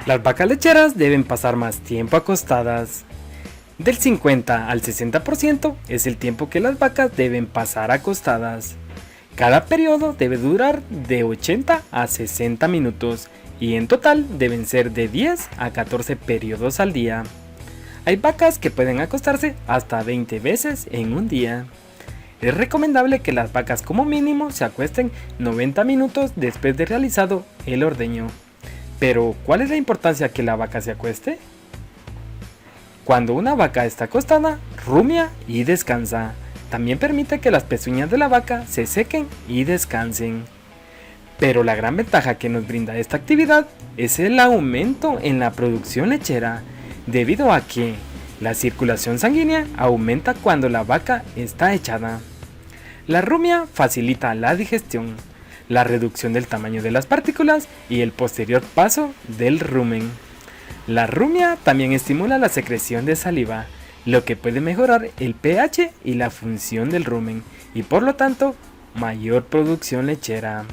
Las vacas lecheras deben pasar más tiempo acostadas. Del 50 al 60% es el tiempo que las vacas deben pasar acostadas. Cada periodo debe durar de 80 a 60 minutos y en total deben ser de 10 a 14 periodos al día. Hay vacas que pueden acostarse hasta 20 veces en un día. Es recomendable que las vacas como mínimo se acuesten 90 minutos después de realizado el ordeño. Pero, ¿cuál es la importancia que la vaca se acueste? Cuando una vaca está acostada, rumia y descansa. También permite que las pezuñas de la vaca se sequen y descansen. Pero la gran ventaja que nos brinda esta actividad es el aumento en la producción lechera, debido a que la circulación sanguínea aumenta cuando la vaca está echada. La rumia facilita la digestión, la reducción del tamaño de las partículas y el posterior paso del rumen. La rumia también estimula la secreción de saliva, lo que puede mejorar el pH y la función del rumen y por lo tanto mayor producción lechera.